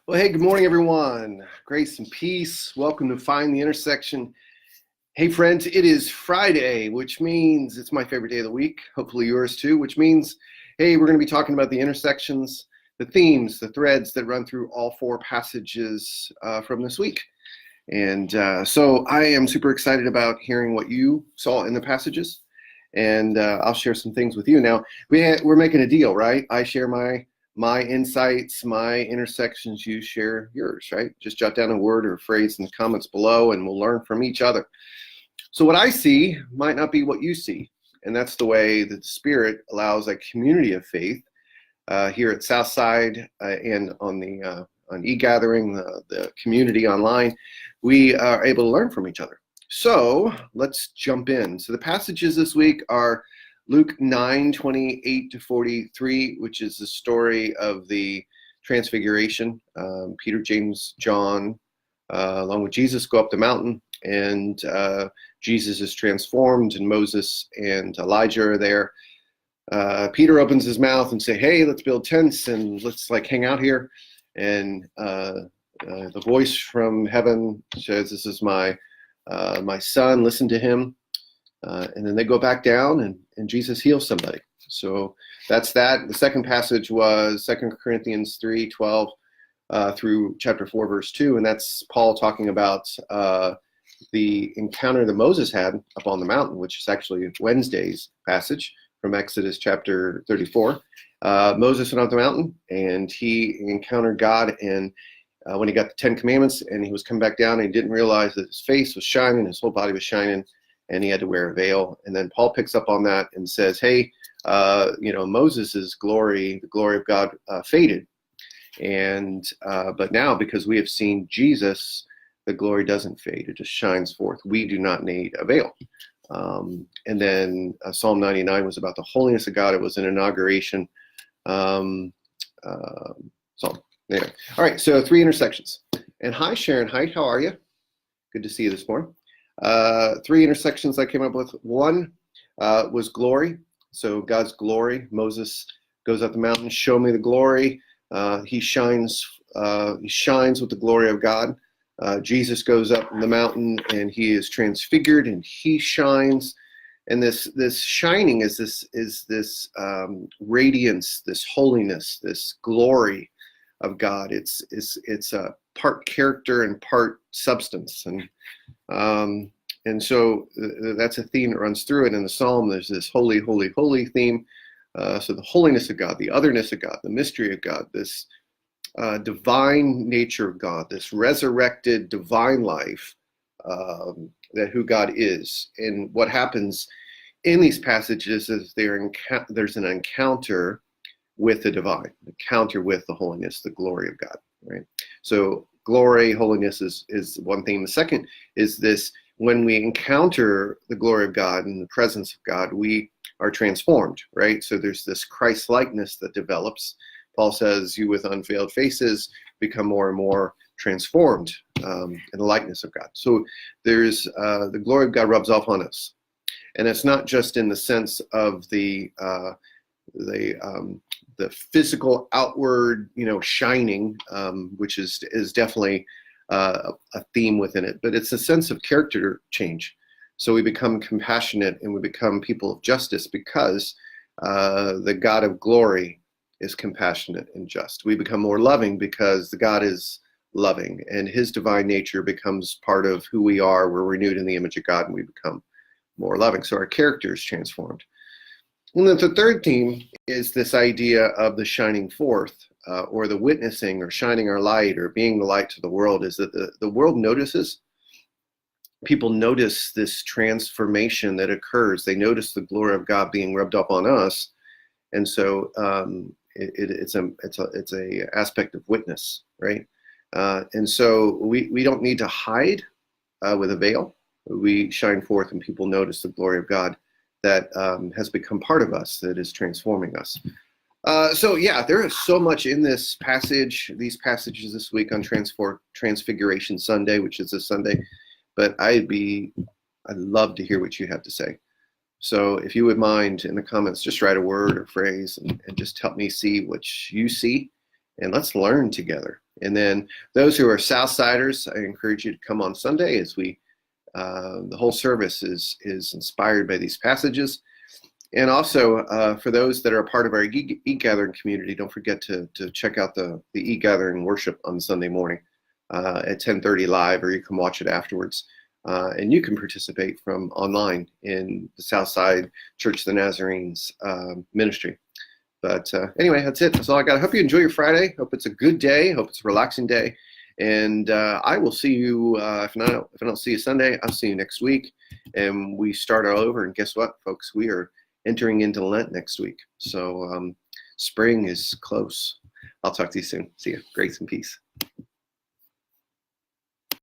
Well, hey, good morning, everyone. Grace and peace. Welcome to Find the Intersection. Hey, friends, it is Friday, which means it's my favorite day of the week. Hopefully yours too, which means, hey, we're going to be talking about the intersections, the themes, the threads that run through all four passages from this week. And so I am super excited about hearing what you saw in the passages. And I'll share some things with you. Now, we're making a deal, right? I share my insights, my intersections, you share yours, right? Just jot down a word or a phrase in the comments below and we'll learn from each other. So what I see might not be what you see. And that's the way that the Spirit allows a community of faith here at Southside and on eGathering, the community online. We are able to learn from each other. So let's jump in. So the passages this week are Luke 9:28 to 43, which is the story of the Transfiguration. Peter, James, John, along with Jesus, go up the mountain, and Jesus is transformed, and Moses and Elijah are there. Peter opens his mouth and say, "Hey, let's build tents and let's hang out here." And the voice from heaven says, "This is my son. Listen to him." And then they go back down and Jesus heals somebody. So that's that. The second passage was 2 Corinthians 3:12 through chapter 4, verse 2. And that's Paul talking about the encounter that Moses had up on the mountain, which is actually Wednesday's passage from Exodus chapter 34. Moses went up the mountain and he encountered God. And when he got the 10 Commandments and he was coming back down, and he didn't realize that his face was shining, his whole body was shining, and he had to wear a veil. And then Paul picks up on that and says, hey, Moses's glory, the glory of God faded. And but now, because we have seen Jesus, the glory doesn't fade. It just shines forth. We do not need a veil. And then Psalm 99 was about the holiness of God. It was an inauguration psalm. Anyway. All right, so 3 intersections. And hi, Sharon Height, how are you? Good to see you this morning. 3 intersections I came up with. One was glory. So God's glory. Moses goes up the mountain, show me the glory. He shines with the glory of God. Jesus goes up the mountain and he is transfigured and he shines. And this shining is this radiance, this holiness, this glory of God. It's a part character and part substance, and so that's a theme that runs through it. In the psalm, there's this holy, holy, holy theme. So the holiness of God, the otherness of God, the mystery of God, this divine nature of God, this resurrected divine life, that who God is. And what happens in these passages is there's an encounter with the divine, encounter with the holiness, the glory of God, right? So glory, holiness is one thing. The second is this: when we encounter the glory of God and the presence of God, we are transformed, right? So there's this Christ-likeness that develops. Paul says, you with unveiled faces become more and more transformed in the likeness of God. So there's the glory of God rubs off on us. And it's not just in the sense of the physical outward, shining, which is definitely a theme within it, but it's a sense of character change. So we become compassionate and we become people of justice because the God of glory is compassionate and just. We become more loving because the God is loving and his divine nature becomes part of who we are. We're renewed in the image of God and we become more loving. So our character is transformed. And then the third theme is this idea of the shining forth, or the witnessing, or shining our light, or being the light to the world, is that the world notices. People notice this transformation that occurs. They notice the glory of God being rubbed up on us, and so it's a aspect of witness, right? And so we don't need to hide with a veil. We shine forth, and people notice the glory of God that has become part of us, that is transforming us. So yeah, there is so much in this passage, these passages this week on Transfiguration Sunday, which is this Sunday, but I'd love to hear what you have to say. So if you would mind in the comments, just write a word or phrase and just help me see what you see, and let's learn together. And then those who are Southsiders, I encourage you to come on Sunday as the whole service is inspired by these passages. And also, for those that are a part of our e-gathering community, don't forget to check out the e-gathering worship on Sunday morning at 10:30 live, or you can watch it afterwards. And you can participate from online in the Southside Church of the Nazarenes ministry. But anyway, that's it. That's all I got. I hope you enjoy your Friday. Hope it's a good day. Hope it's a relaxing day. And I will see you, if I don't see you Sunday, I'll see you next week. And we start all over. And guess what, folks? We are entering into Lent next week. So spring is close. I'll talk to you soon. See you. Grace and peace.